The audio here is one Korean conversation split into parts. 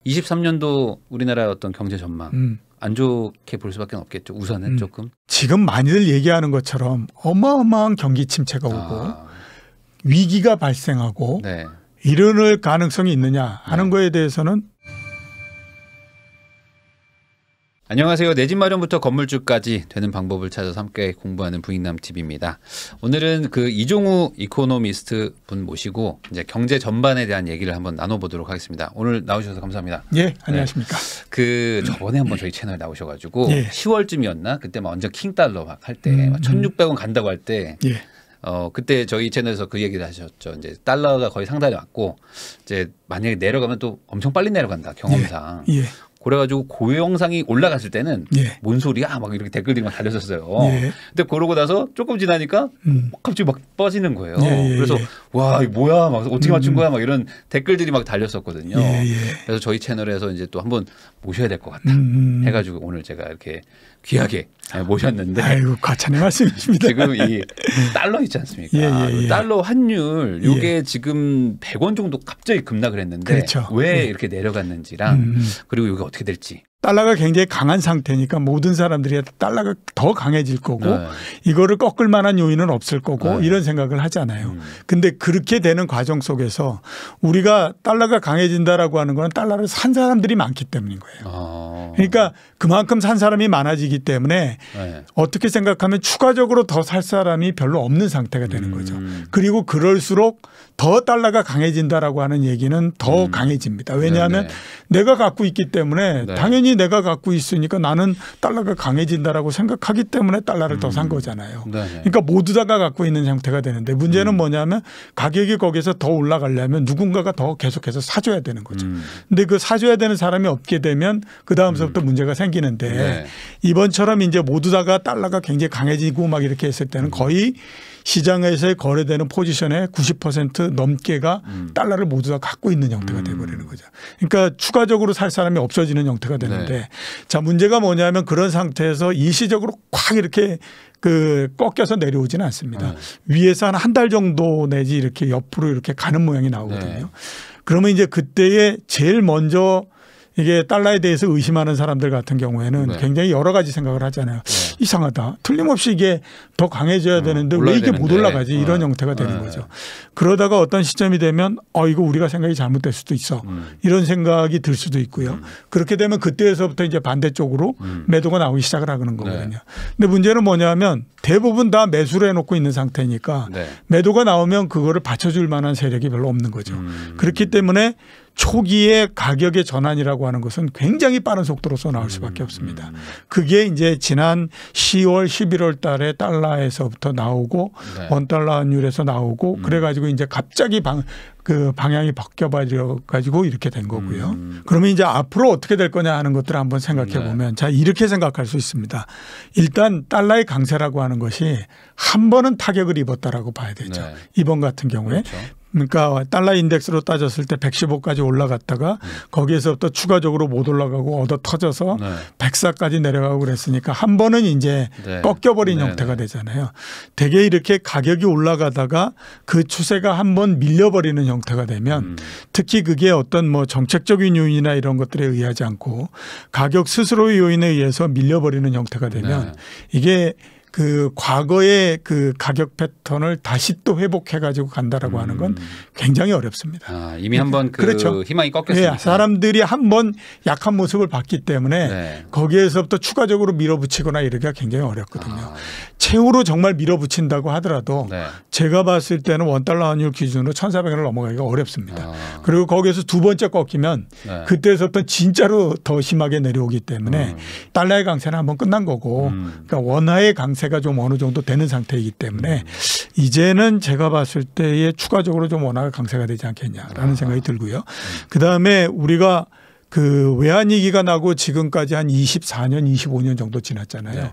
23년도 우리나라의 어떤 경제 전망 안 좋게 볼 수밖에 없겠죠. 우선은 조금. 지금 많이들 얘기하는 것처럼 어마어마한 경기 침체가 오고 위기가 발생하고 네. 이럴 가능성이 있느냐 하는 거에 대해서는 안녕하세요. 내 집 마련부터 건물주까지 되는 방법을 찾아서 함께 공부하는 부익남 TV입니다. 오늘은 그 이종우 이코노미스트 분 모시고 이제 경제 전반에 대한 얘기를 한번 나눠보도록 하겠습니다. 오늘 나오셔서 감사합니다. 예, 안녕하십니까. 네. 그 저번에 한번 저희 채널에 나오셔가지고 예. 10월쯤이었나 그때 막 완전 킹달러 막 할 때 1,600원 간다고 할 때. 예. 그때 저희 채널에서 그 얘기를 하셨죠. 이제 달러가 거의 상단에 왔고 이제 만약에 내려가면 또 엄청 빨리 내려간다 경험상. 예. 예. 그래가지고 그 영상이 올라갔을 때는 예. 뭔 소리야 막 이렇게 댓글들이 막 달렸었어요. 예. 근데 그러고 나서 조금 지나니까 갑자기 막 빠지는 거예요. 예. 그래서 와 이거 뭐야 막 어떻게 맞춘 거야 막 이런 댓글들이 막 달렸었거든요. 예. 그래서 저희 채널에서 이제 또 한번 모셔야 될 것 같다 해가지고 오늘 제가 이렇게 귀하게 모셨는데. 아이고 과찬의 말씀이십니다. 지금 이 달러 있지 않습니까? 예. 달러 환율 요게 지금 100원 정도 갑자기 급락을 했는데 그렇죠. 왜 이렇게 내려갔는지랑 그리고 이게 어떻게 될지. 달러가 굉장히 강한 상태니까 모든 사람들이 달러가 더 강해질 거고 네. 이거를 꺾을 만한 요인은 없을 거고 네. 이런 생각을 하잖아요. 근데 그렇게 되는 과정 속에서 우리가 달러가 강해진다라고 하는 건 달러를 산 사람들이 많기 때문인 거예요. 그러니까 그만큼 산 사람이 많아지기 때문에 네. 어떻게 생각하면 추가적으로 더 살 사람이 별로 없는 상태가 되는 거죠. 그리고 그럴수록 더 달러가 강해진다라고 하는 얘기는 더 강해집니다. 왜냐하면 네네. 내가 갖고 있기 때문에 네. 당연히 내가 갖고 있으니까 나는 달러가 강해진다라고 생각하기 때문에 달러를 더 산 거잖아요. 네네. 그러니까 모두 다가 갖고 있는 형태가 되는데 문제는 뭐냐면 가격이 거기서 더 올라가려면 누군가가 더 계속해서 사줘야 되는 거죠. 근데 그 사줘야 되는 사람이 없게 되면 그 다음서부터 문제가 생기는데 네. 이번처럼 이제 모두 다가 달러가 굉장히 강해지고 막 이렇게 했을 때는 거의 시장에서의 거래되는 포지션의 90% 넘게가 달러를 모두 다 갖고 있는 형태가 돼버리는 거죠. 그러니까 추가적으로 살 사람이 없어지는 형태가 되는데 네. 자 문제가 뭐냐면 그런 상태에서 일시적으로 콱 이렇게 그 꺾여서 내려오지는 않습니다. 위에서 한 달 정도 내지 이렇게 옆으로 이렇게 가는 모양이 나오거든요. 네. 그러면 이제 그때에 제일 먼저 이게 달러에 대해서 의심하는 사람들 같은 경우에는 네. 굉장히 여러 가지 생각을 하잖아요. 이상하다. 틀림없이 이게 더 강해져야 되는데 왜 이게 못 되는데. 올라가지 이런 형태가 되는 거죠. 그러다가 어떤 시점이 되면 이거 우리가 생각이 잘못될 수도 있어. 이런 생각이 들 수도 있고요. 그렇게 되면 그때에서부터 이제 반대쪽으로 매도가 나오기 시작을 하는 거거든요. 네. 근데 문제는 뭐냐면 대부분 다 매수를 해놓고 있는 상태니까 네. 매도가 나오면 그거를 받쳐줄 만한 세력이 별로 없는 거죠. 그렇기 때문에 초기에 가격의 전환이라고 하는 것은 굉장히 빠른 속도로서 나올 수밖에 없습니다. 그게 이제 지난 10월, 11월 달에 달러에서부터 나오고 네. 원달러 환율에서 나오고 그래가지고 이제 갑자기 그 방향이 바뀌어버려 가지고 이렇게 된 거고요. 그러면 이제 앞으로 어떻게 될 거냐 하는 것들을 한번 생각해 보면 자 이렇게 생각할 수 있습니다. 일단 달러의 강세라고 하는 것이 한 번은 타격을 입었다라고 봐야 되죠. 네. 이번 같은 경우에. 그렇죠. 그러니까 달러 인덱스로 따졌을 때 115까지 올라갔다가 거기에서부터 추가적으로 못 올라가고 얻어 터져서 104까지 내려가고 그랬으니까 한 번은 이제 네. 꺾여버린 네. 형태가 되잖아요. 되게 이렇게 가격이 올라가다가 그 추세가 한 번 밀려버리는 형태가 되면 특히 그게 어떤 뭐 정책적인 요인이나 이런 것들에 의하지 않고 가격 스스로의 요인에 의해서 밀려버리는 형태가 되면 이게 그 과거의 그 가격 패턴을 다시 또 회복해 가지고 간다라고 하는 건 굉장히 어렵습니다. 이미 한번 그 그렇죠. 희망이 꺾였으니까. 네, 사람들이 한번 약한 모습을 봤기 때문에 네. 거기에서부터 추가적으로 밀어붙이거나 이러기가 굉장히 어렵거든요. 최후로 정말 밀어붙인다고 하더라도 네. 제가 봤을 때는 원달러 환율 기준으로 1,400원을 넘어가기가 어렵습니다. 그리고 거기에서 두 번째 꺾이면 네. 그때서부터 진짜로 더 심하게 내려오기 때문에 달러의 강세는 한번 끝난 거고 그러니까 원화의 강세가 좀 어느 정도 되는 상태이기 때문에 이제는 제가 봤을 때에 추가적으로 좀 원화가 강세가 되지 않겠냐라는 생각이 들고요. 그다음에 우리가 그 외환위기가 나고 지금까지 한 24년, 25년 정도 지났잖아요. 네.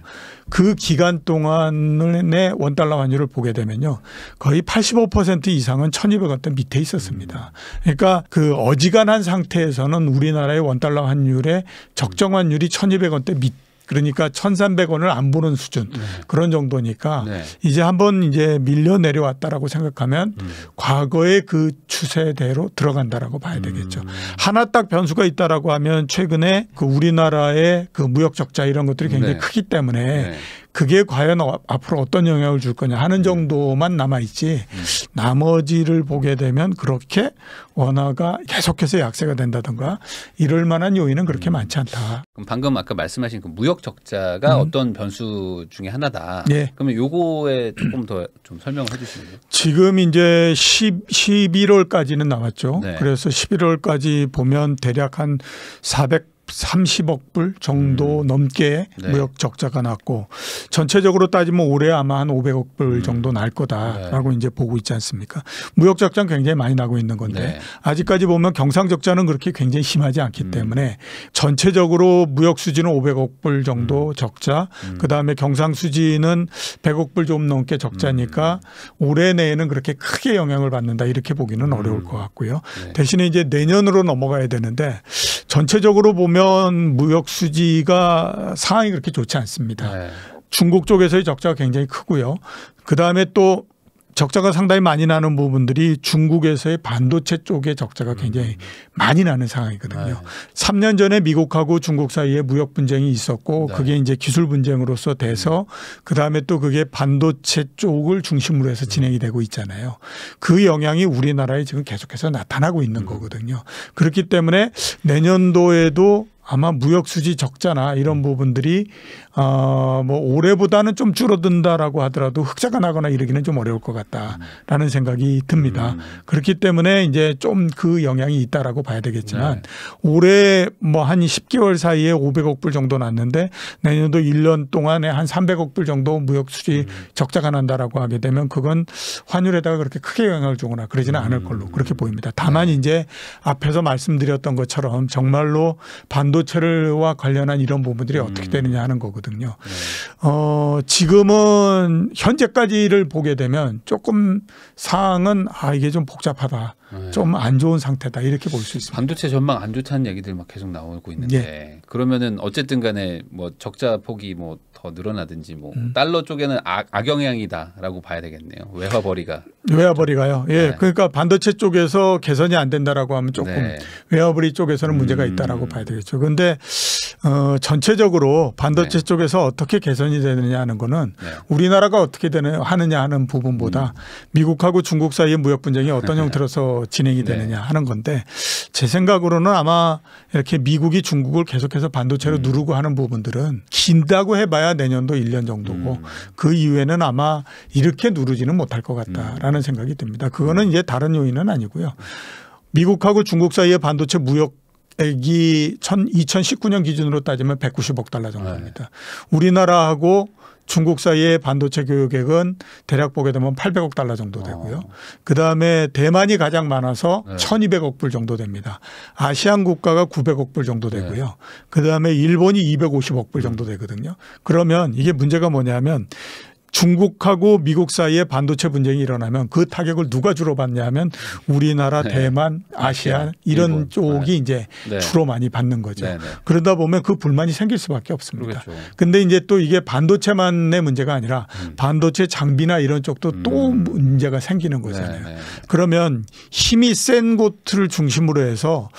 그 기간 동안의 원달러 환율을 보게 되면요. 거의 85% 이상은 1,200원대 밑에 있었습니다. 그러니까 그 어지간한 상태에서는 우리나라의 원달러 환율의 적정 환율이 1,200원대 밑 그러니까 1,300원을 안 보는 수준 그런 정도니까 네. 이제 한번 이제 밀려 내려왔다라고 생각하면 과거의 그 추세대로 들어간다라고 봐야 되겠죠. 하나 딱 변수가 있다라고 하면 최근에 그 우리나라의 그 무역 적자 이런 것들이 굉장히 네. 크기 때문에 네. 그게 과연 앞으로 어떤 영향을 줄 거냐 하는 정도만 남아있지 나머지를 보게 되면 그렇게 원화가 계속해서 약세가 된다든가 이럴 만한 요인은 그렇게 많지 않다. 그럼 방금 아까 말씀하신 그 무역 적자가 어떤 변수 중에 하나다. 예. 그러면 요거에 조금 더 좀 설명을 해주시면요. 지금 이제 11월까지는 나왔죠. 네. 그래서 11월까지 보면 대략 한 430억 불 정도 넘게 네. 무역 적자가 났고 전체적으로 따지면 올해 아마 한 500억 불 정도 날 거다라고 이제 보고 있지 않습니까? 무역 적자는 굉장히 많이 나고 있는 건데 네. 아직까지 보면 경상 적자는 그렇게 굉장히 심하지 않기 때문에 전체적으로 무역 수지는 500억 불 정도 적자, 그다음에 경상 수지는 100억 불 좀 넘게 적자니까 올해 내에는 그렇게 크게 영향을 받는다 이렇게 보기는 어려울 것 같고요. 네. 대신에 이제 내년으로 넘어가야 되는데 전체적으로 보면 무역 수지가 상황이 그렇게 좋지 않습니다. 네. 중국 쪽에서의 적자가 굉장히 크고요. 그다음에 또 적자가 상당히 많이 나는 부분들이 중국에서의 반도체 쪽의 적자가 굉장히 많이 나는 상황이거든요. 네. 3년 전에 미국하고 중국 사이에 무역 분쟁이 있었고 네. 그게 이제 기술 분쟁으로서 돼서 그다음에 또 그게 반도체 쪽을 중심으로 해서 진행이 되고 있잖아요. 그 영향이 우리나라에 지금 계속해서 나타나고 있는 거거든요. 그렇기 때문에 내년도에도 아마 무역 수지 적자나 이런 부분들이 뭐 올해보다는 좀 줄어든다라고 하더라도 흑자가 나거나 이러기는 좀 어려울 것 같다라는 생각이 듭니다. 그렇기 때문에 이제 좀 그 영향이 있다라고 봐야 되겠지만 올해 뭐 한 10개월 사이에 500억 불 정도 났는데 내년도 1년 동안에 한 300억 불 정도 무역 수지 적자가 난다라고 하게 되면 그건 환율에다가 그렇게 크게 영향을 주거나 그러지는 않을 걸로 그렇게 보입니다. 다만 이제 앞에서 말씀드렸던 것처럼 정말로 반도체와 관련한 이런 부분들이 어떻게 되느냐 하는 거거든요. 지금은 현재까지를 보게 되면 조금 상황은 이게 좀 복잡하다. 좀 안 좋은 상태다. 이렇게 볼 수 있습니다. 반도체 전망 안 좋다는 얘기들 막 계속 나오고 있는데 그러면은 어쨌든 간에 뭐 적자 폭이 뭐 더 늘어나든지 뭐 달러 쪽에는 악영향이다라고 봐야 되겠네요. 외화벌이가. 외화벌이가요. 예. 네. 그러니까 반도체 쪽에서 개선이 안 된다라고 하면 조금 네. 외화벌이 쪽에서는 문제가 있다라고 봐야 되겠죠. 그런데 전체적으로 반도체 네. 쪽에서 어떻게 개선이 되느냐 하는 거는 네. 우리나라가 어떻게 하느냐 하는 부분보다 미국하고 중국 사이의 무역 분쟁이 어떤 형태로서 진행이 되느냐 하는 건데 제 생각으로는 아마 이렇게 미국이 중국을 계속해서 반도체로 누르고 하는 부분들은 긴다고 해봐야 내년도 1년 정도고 그 이후에는 아마 이렇게 누르지는 못할 것 같다라는 생각이 듭니다. 그거는 이제 다른 요인은 아니고요. 미국하고 중국 사이의 반도체 무역액이 2019년 기준으로 따지면 190억 달러 정도입니다. 우리나라하고 중국 사이의 반도체 교역액은 대략 보게 되면 800억 달러 정도 되고요. 그다음에 대만이 가장 많아서 1200억 불 정도 됩니다. 아시안 국가가 900억 불 정도 되고요. 그다음에 일본이 250억 불 정도 되거든요. 그러면 이게 문제가 뭐냐면 중국하고 미국 사이에 반도체 분쟁이 일어나면 그 타격을 누가 주로 받냐 하면 우리나라, 대만, 아시아 이런 일본. 쪽이 이제 네. 주로 많이 받는 거죠. 네, 네. 그러다 보면 그 불만이 생길 수밖에 없습니다. 그렇죠. 근데 이제 또 이게 반도체만의 문제가 아니라 반도체 장비나 이런 쪽도 또 문제가 생기는 거잖아요. 네, 네. 그러면 힘이 센 곳을 중심으로 해서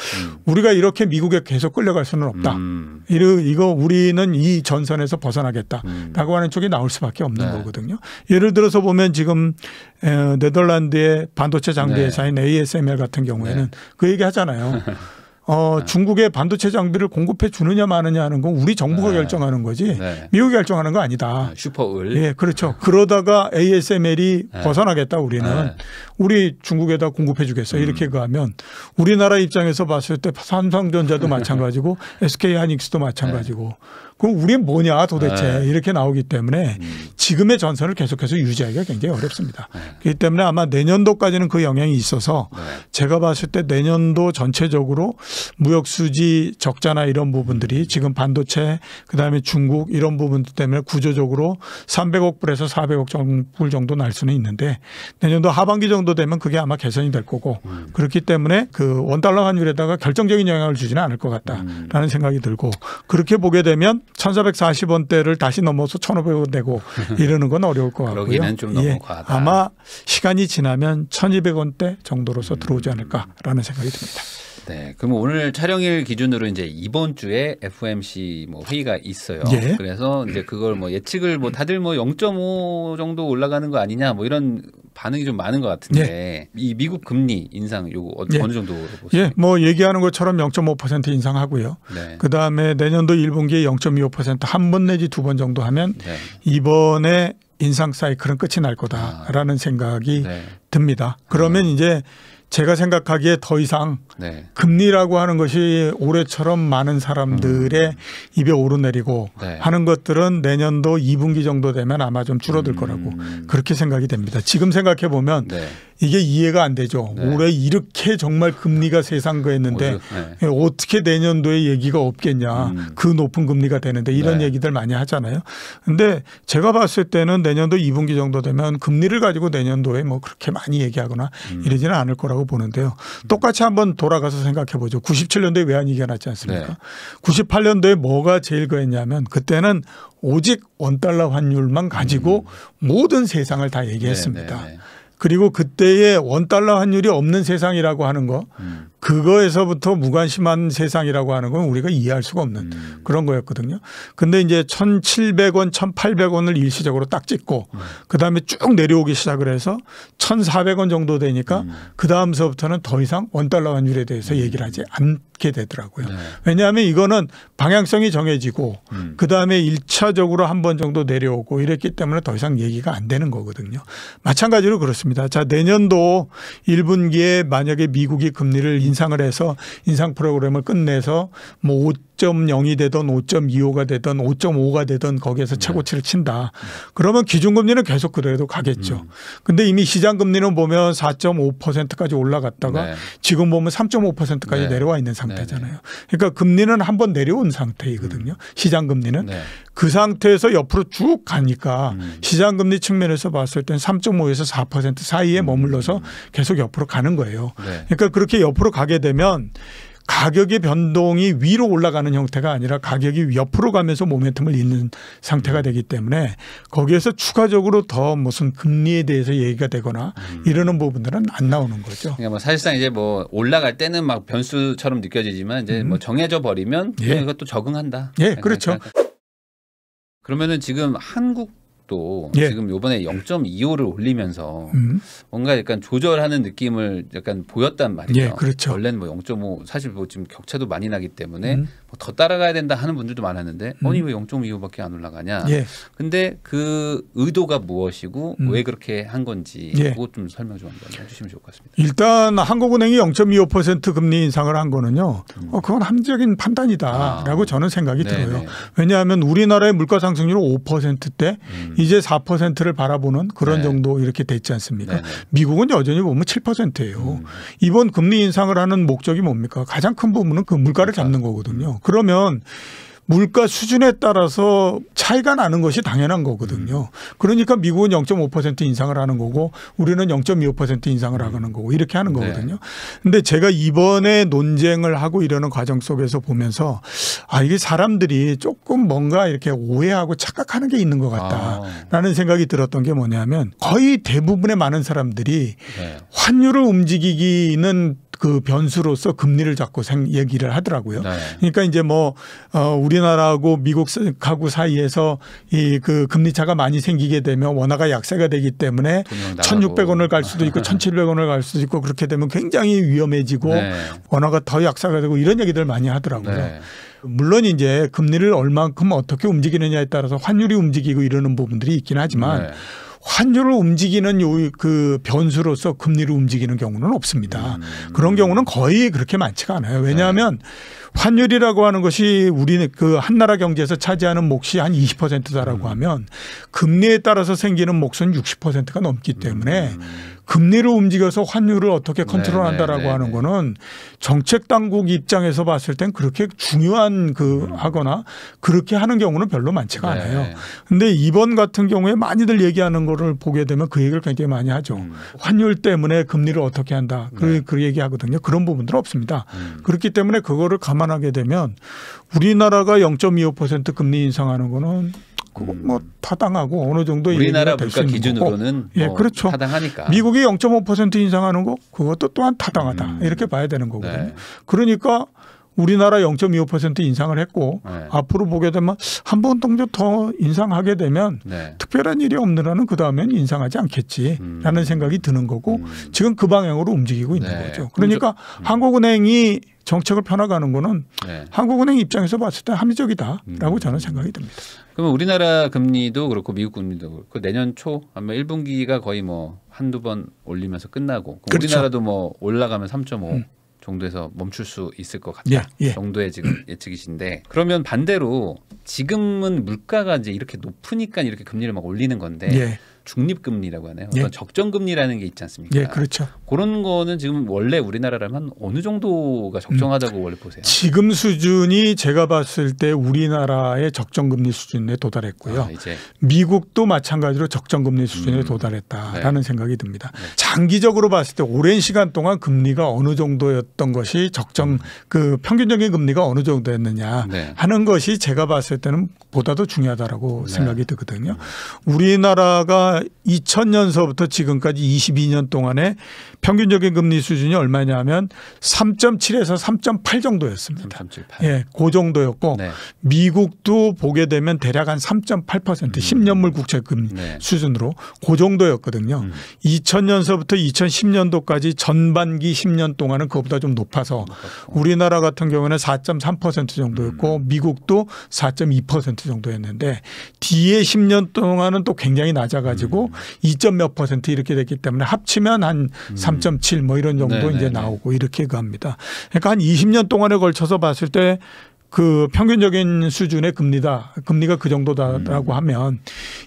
우리가 이렇게 미국에 계속 끌려갈 수는 없다. 이거 우리는 이 전선에서 벗어나겠다라고 하는 쪽이 나올 수밖에 없는 거거든요. 예를 들어서 보면 지금 네덜란드의 반도체 장비 회사인 ASML 같은 경우에는 그 얘기 하잖아요. 중국의 반도체 장비를 공급해 주느냐 마느냐 하는 건 우리 정부가 결정하는 거지 미국이 결정하는 거 아니다. 슈퍼을. 예, 그렇죠. 그러다가 ASML이 벗어나겠다 우리는 우리 중국에다 공급해 주겠어 이렇게 가면 우리나라 입장에서 봤을 때 삼성전자도 마찬가지고 SK 하이닉스도 마찬가지고 그럼 우리는 뭐냐 도대체 이렇게 나오기 때문에 지금의 전선을 계속해서 유지하기가 굉장히 어렵습니다. 그렇기 때문에 아마 내년도까지는 그 영향이 있어서 제가 봤을 때 내년도 전체적으로 무역 수지 적자나 이런 부분들이 지금 반도체 그다음에 중국 이런 부분들 때문에 구조적으로 300억 불에서 400억 불 정도 날 수는 있는데 내년도 하반기 정도 되면 그게 아마 개선이 될 거고 그렇기 때문에 그 원달러 환율에다가 결정적인 영향을 주지는 않을 것 같다라는 생각이 들고 그렇게 보게 되면 1440원대를 다시 넘어서 1500원 되고 이러는 건 어려울 것 같고요. 그러기는 좀 너무 과하다. 아마 시간이 지나면 1200원대 정도로서 들어오지 않을까라는 생각이 듭니다. 네, 그럼 오늘 촬영일 기준으로 이제 이번 주에 FOMC 뭐 회의가 있어요. 예. 그래서 이제 그걸 뭐 예측을 뭐 다들 뭐 0.5 정도 올라가는 거 아니냐 뭐 이런 반응이 좀 많은 것 같은데 이 미국 금리 인상 요거 어느 정도로 보세요? 예, 뭐 얘기하는 것처럼 0.5% 인상하고요. 네. 그 다음에 내년도 1분기에 0.25% 한 번 내지 두 번 정도 하면 이번에 인상 사이클은 끝이 날 거다라는 생각이 듭니다. 그러면 이제 제가 생각하기에 더 이상 금리라고 하는 것이 올해처럼 많은 사람들의 입에 오르내리고 하는 것들은 내년도 2분기 정도 되면 아마 좀 줄어들 거라고 그렇게 생각이 됩니다. 지금 생각해 보면 이게 이해가 안 되죠. 올해 이렇게 정말 금리가 세상 거했는데 어떻게 내년도에 얘기가 없겠냐. 그 높은 금리가 되는데 이런 얘기들 많이 하잖아요. 근데 제가 봤을 때는 내년도 2분기 정도 되면 금리를 가지고 내년도에 뭐 그렇게 많이 얘기하거나 이러지는 않을 거라고 보는데요. 똑같이 한번 돌아가서 생각해 보죠. 97년도에 외환위기가 났지 않습니까? 98년도에 뭐가 제일 거했냐면 그때는 오직 원달러 환율만 가지고 모든 세상을 다 얘기했습니다. 그리고 그때의 원달러 환율이 없는 세상이라고 하는 거 그거에서부터 무관심한 세상이라고 하는 건 우리가 이해할 수가 없는 그런 거였거든요. 근데 이제 1,700원, 1,800원을 일시적으로 딱 찍고 그다음에 쭉 내려오기 시작을 해서 1,400원 정도 되니까 그다음서부터는 더 이상 원달러 환율에 대해서 얘기를 하지 않게 되더라고요. 왜냐하면 이거는 방향성이 정해지고 그다음에 1차적으로 한 번 정도 내려오고 이랬기 때문에 더 이상 얘기가 안 되는 거거든요. 마찬가지로 그렇습니다. 자, 내년도 1분기에 만약에 미국이 금리를 인상을 해서 인상 프로그램을 끝내서 뭐 5.0이 되든 5.25가 되든 5.5가 되든 거기에서 최고치를 친다. 그러면 기준금리는 계속 그대로 가겠죠. 근데 이미 시장금리는 보면 4.5%까지 올라갔다가 지금 보면 3.5%까지 내려와 있는 상태잖아요. 그러니까 금리는 한번 내려온 상태이거든요. 시장금리는. 그 상태에서 옆으로 쭉 가니까 시장금리 측면에서 봤을 땐 3.5에서 4% 사이에 머물러서 계속 옆으로 가는 거예요. 그러니까 그렇게 옆으로 가게 되면 가격의 변동이 위로 올라가는 형태가 아니라 가격이 옆으로 가면서 모멘텀을 잇는 상태가 되기 때문에 거기에서 추가적으로 더 무슨 금리에 대해서 얘기가 되거나 이러는 부분들은 안 나오는 거죠. 그러니까 뭐 사실상 이제 뭐 올라갈 때는 막 변수처럼 느껴지지만 이제 뭐 정해져 버리면 이것도 적응한다. 예, 그렇죠. 그러면은 지금 한국도 지금 요번에 0.25를 올리면서 뭔가 약간 조절하는 느낌을 약간 보였단 말이죠. 예, 그렇죠. 원래는 뭐 0.5 사실 뭐 지금 격차도 많이 나기 때문에 뭐 더 따라가야 된다 하는 분들도 많았는데 아니 왜 0.25밖에 안 올라가냐. 근데 그 의도가 무엇이고 왜 그렇게 한 건지 그것 좀 설명 좀 한번 해주시면 좋을 것 같습니다. 일단 한국은행이 0.25% 금리 인상을 한 거는요. 그건 합리적인 판단이다라고 저는 생각이 들어요. 왜냐하면 우리나라의 물가 상승률은 5%대 이제 4%를 바라보는 그런 정도 이렇게 됐지 않습니까? 미국은 여전히 보면 7%예요. 이번 금리 인상을 하는 목적이 뭡니까? 가장 큰 부분은 그 물가를 잡는 거거든요. 그러면 물가 수준에 따라서 차이가 나는 것이 당연한 거거든요. 그러니까 미국은 0.5% 인상을 하는 거고 우리는 0.25% 인상을 하는 거고 이렇게 하는 거거든요. 근데 제가 이번에 논쟁을 하고 이러는 과정 속에서 보면서 아, 이게 사람들이 조금 뭔가 이렇게 오해하고 착각하는 게 있는 것 같다라는 생각이 들었던 게 뭐냐면 거의 대부분의 많은 사람들이 환율을 움직이기는 그 변수로서 금리를 잡고 얘기를 하더라고요. 그러니까 이제 뭐 우리나라하고 미국하고 사이에서 이 그 금리 차가 많이 생기게 되면 원화가 약세가 되기 때문에 1,600원을 갈 수도 있고 1,700원을 갈 수도 있고 그렇게 되면 굉장히 위험해지고 원화가 더 약세가 되고 이런 얘기들 많이 하더라고요. 물론 이제 금리를 얼만큼 어떻게 움직이느냐에 따라서 환율이 움직이고 이러는 부분들이 있긴 하지만 환율을 움직이는 그 변수로서 금리를 움직이는 경우는 없습니다. 그런 경우는 거의 그렇게 많지가 않아요. 왜냐하면 환율이라고 하는 것이 우리 그 한 나라 경제에서 차지하는 몫이 한 20%다라고 하면 금리에 따라서 생기는 몫은 60%가 넘기 때문에 금리를 움직여서 환율을 어떻게 컨트롤한다라고 하는 거는 정책 당국 입장에서 봤을 땐 그렇게 중요한 그 하거나 그렇게 하는 경우는 별로 많지가 않아요. 근데 이번 같은 경우에 많이들 얘기하는 거를 보게 되면 그 얘기를 굉장히 많이 하죠. 환율 때문에 금리를 어떻게 한다. 그 얘기하거든요. 그런 부분들은 없습니다. 그렇기 때문에 그거를 감안하게 되면 우리나라가 0.25% 금리 인상하는 거는 뭐 타당하고 어느 정도 우리나라 물가 기준으로는 예, 그렇죠. 타당하니까. 미국이 0.5% 인상하는 거 그것도 또한 타당하다. 이렇게 봐야 되는 거거든요. 그러니까 우리나라 0.25% 인상을 했고 앞으로 보게 되면 한 번 정도 더 인상하게 되면 특별한 일이 없는 한은 그다음엔 인상하지 않겠지라는 생각이 드는 거고 지금 그 방향으로 움직이고 있는 거죠. 그러니까 한국은행이 정책을 펴나가는 거는 한국은행 입장에서 봤을 때 합리적이다라고 저는 생각이 듭니다. 그러면 우리나라 금리도 그렇고 미국 금리도 그렇고 내년 초 아마 1분기가 거의 뭐 한두 번 올리면서 끝나고 그렇죠. 우리나라도 뭐 올라가면 3.5 정도에서 멈출 수 있을 것 같다 정도의 지금 예측이신데 그러면 반대로 지금은 물가가 이제 이렇게 높으니까 이렇게 금리를 막 올리는 건데 중립금리라고 하나요? 어떤 적정금리라는 게 있지 않습니까? 예, 그렇죠. 그런 거는 지금 원래 우리나라라면 어느 정도가 적정하다고 원래 보세요? 지금 수준이 제가 봤을 때 우리나라의 적정금리 수준에 도달했고요. 미국도 마찬가지로 적정금리 수준에 도달했다라는 생각이 듭니다. 장기적으로 봤을 때 오랜 시간 동안 금리가 어느 정도였던 것이 적정 그 평균적인 금리가 어느 정도였느냐 하는 것이 제가 봤을 때는 보다 더 중요하다라고 생각이 들거든요. 우리나라가 2000년서부터 지금까지 22년 동안에 평균적인 금리 수준이 얼마냐면 3.7에서 3.8 정도였습니다. 3.78. 예, 그 정도였고 미국도 보게 되면 대략 한 3.8% 10년물 국채 금리 수준으로 그 정도였거든요. 2000년서부터 2010년도까지 전반기 10년 동안은 그것보다 좀 높아서 우리나라 같은 경우는 4.3% 정도였고 미국도 4.2% 정도였는데 뒤에 10년 동안은 또 굉장히 낮아가지고 2점 몇 퍼센트 이렇게 됐기 때문에 합치면 한 3.7 뭐 이런 정도 이제 나오고 이렇게 갑니다. 그러니까 한 20년 동안에 걸쳐서 봤을 때 그 평균적인 수준의 금리가 그 정도다라고 하면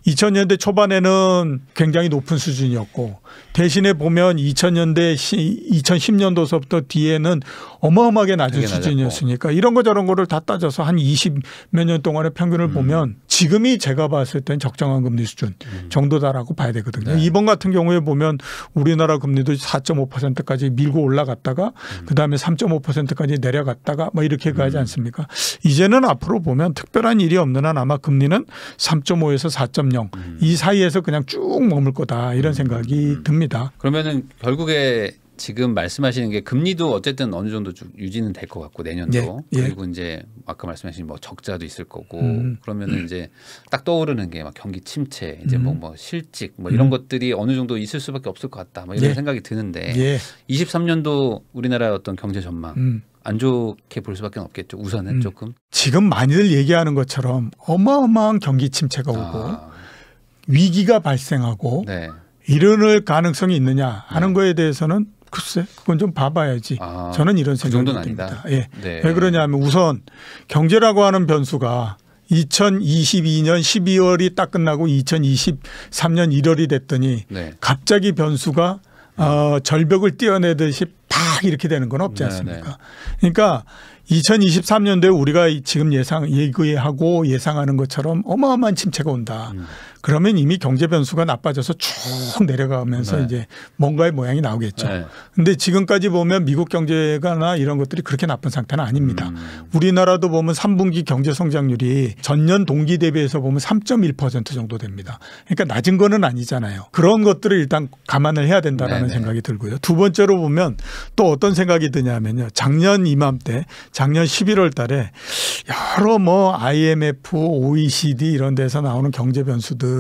2000년대 초반에는 굉장히 높은 수준이었고 대신에 보면 2010년도서부터 뒤에는 어마어마하게 낮은 수준이었으니까 이런 거 저런 거를 다 따져서 한 20 몇 년 동안의 평균을 보면 지금이 제가 봤을 땐 적정한 금리 수준 정도다라고 봐야 되거든요. 이번 같은 경우에 보면 우리나라 금리도 4.5%까지 밀고 올라갔다가 그다음에 3.5%까지 내려갔다가 뭐 이렇게 가지 않습니까? 이제는 앞으로 보면 특별한 일이 없는 한 아마 금리는 3.5에서 4.0 이 사이에서 그냥 쭉 머물 거다 이런 생각이 듭니다. 그러면은 결국에 지금 말씀하시는 게 금리도 어쨌든 어느 정도 유지는 될 것 같고 내년도 그리고 이제 아까 말씀하신 뭐 적자도 있을 거고 그러면은 이제 딱 떠오르는 게 막 경기 침체 이제 뭐 실직 뭐 이런 것들이 어느 정도 있을 수밖에 없을 것 같다 뭐 이런 생각이 드는데 23년도 우리나라의 어떤 경제 전망 안 좋게 볼 수밖에 없겠죠. 우선은 조금 지금 많이들 얘기하는 것처럼 어마어마한 경기 침체가 오고 위기가 발생하고 이럴 가능성이 있느냐 하는 거에 대해서는 글쎄 그건 좀 봐봐야지. 저는 이런 생각이 듭니다. 왜 그러냐면 우선 경제라고 하는 변수가 2022년 12월이 딱 끝나고 2023년 1월이 됐더니 갑자기 변수가 절벽을 뛰어내듯이 팍 이렇게 되는 건 없지 않습니까? 그러니까 2023년도에 우리가 지금 예고하고 예상하는 것처럼 어마어마한 침체가 온다. 그러면 이미 경제 변수가 나빠져서 쭉 내려가면서 이제 뭔가의 모양이 나오겠죠. 그런데 지금까지 보면 미국 경제가나 이런 것들이 그렇게 나쁜 상태는 아닙니다. 우리나라도 보면 3분기 경제 성장률이 전년 동기 대비해서 보면 3.1% 정도 됩니다. 그러니까 낮은 거는 아니잖아요. 그런 것들을 일단 감안을 해야 된다라는 생각이 들고요. 두 번째로 보면 또 어떤 생각이 드냐면요. 작년 이맘때 작년 11월 달에 여러 뭐 IMF, OECD 이런 데서 나오는 경제 변수들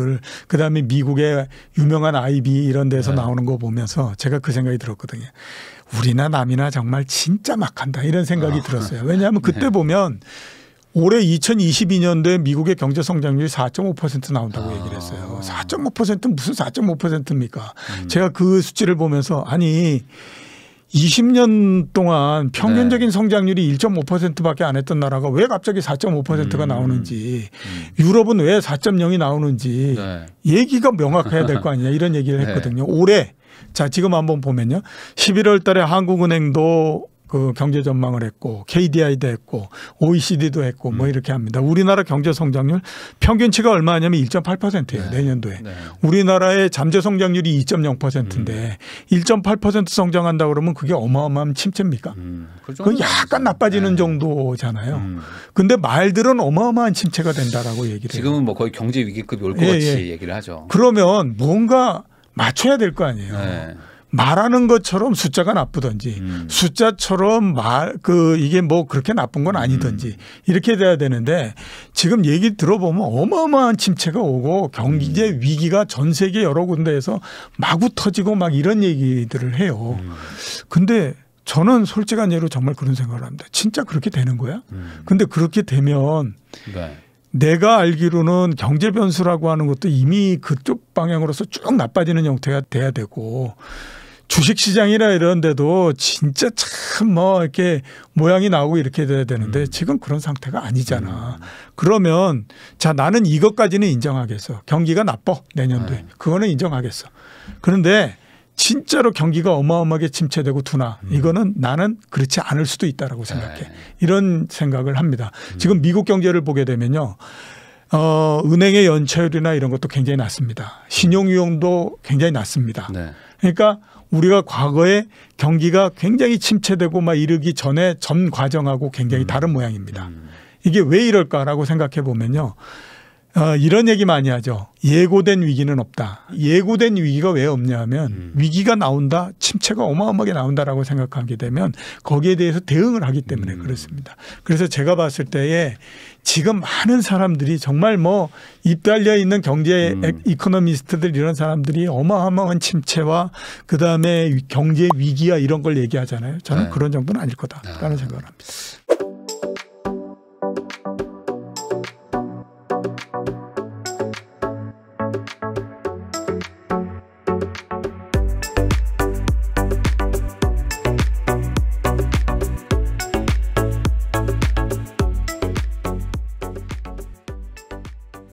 그다음에 미국의 유명한 IB 이런 데서 나오는 거 보면서 제가 그 생각이 들었거든요. 우리나 남이나 정말 진짜 막한다 이런 생각이 들었어요. 왜냐하면 그때 보면 올해 2022년도에 미국의 경제 성장률이 4.5% 나온다고 얘기를 했어요. 4.5%는 무슨 4.5%입니까? 제가 그 수치를 보면서 아니 20년 동안 평균적인 성장률이 1.5%밖에 안 했던 나라가 왜 갑자기 4.5%가 나오는지 유럽은 왜 4.0이 나오는지 네. 얘기가 명확해야 될 거 아니냐 이런 얘기를 했거든요. 올해 자 지금 한번 보면요. 11월 달에 한국은행도 그 경제 전망을 했고 KDI도 했고 OECD도 했고 뭐 이렇게 합니다. 우리나라 경제 성장률 평균치가 얼마냐면 1.8%예요. 내년도에. 네. 우리나라의 잠재 성장률이 2.0%인데 1.8% 성장한다 그러면 그게 어마어마한 침체입니까? 그건 약간 나빠지는 정도잖아요. 근데 말들은 어마어마한 침체가 된다라고 얘기를 해요. 지금은 뭐 거의 경제 위기급이 올 것 같이 얘기를 하죠. 그러면 뭔가 맞춰야 될 거 아니에요. 네. 말하는 것처럼 숫자가 나쁘든지 숫자처럼 이게 뭐 그렇게 나쁜 건 아니든지 이렇게 돼야 되는데 지금 얘기 들어보면 어마어마한 침체가 오고 경제 위기가 전 세계 여러 군데에서 마구 터지고 막 이런 얘기들을 해요. 근데 저는 솔직한 예로 정말 그런 생각을 합니다. 진짜 그렇게 되는 거야? 근데 그렇게 되면 네. 내가 알기로는 경제 변수라고 하는 것도 이미 그쪽 방향으로서 쭉 나빠지는 형태가 돼야 되고 주식시장이나 이런 데도 진짜 참 뭐 이렇게 모양이 나오고 이렇게 돼야 되는데 지금 그런 상태가 아니잖아. 그러면 자 나는 이것까지는 인정하겠어. 경기가 나빠 내년도에. 그거는 인정하겠어. 그런데 진짜로 경기가 어마어마하게 침체되고 두나 이거는 나는 그렇지 않을 수도 있다라고 생각해. 이런 생각을 합니다. 지금 미국 경제를 보게 되면요. 은행의 연체율이나 이런 것도 굉장히 낮습니다. 신용위험도 굉장히 낮습니다. 네. 그러니까 우리가 과거에 경기가 굉장히 침체되고 막 이르기 전에 전 과정하고 굉장히 다른 모양입니다. 이게 왜 이럴까라고 생각해 보면요. 이런 얘기 많이 하죠. 예고된 위기는 없다. 예고된 위기가 왜 없냐면 위기가 나온다. 침체가 어마어마하게 나온다라고 생각하게 되면 거기에 대해서 대응을 하기 때문에 그렇습니다. 그래서 제가 봤을 때에 지금 많은 사람들이 정말 뭐 입 달려 있는 경제 이코노미스트들 이런 사람들이 어마어마한 침체와 그다음에 경제 위기야 이런 걸 얘기하잖아요. 저는 그런 정도는 아닐 거다라는 생각을 합니다.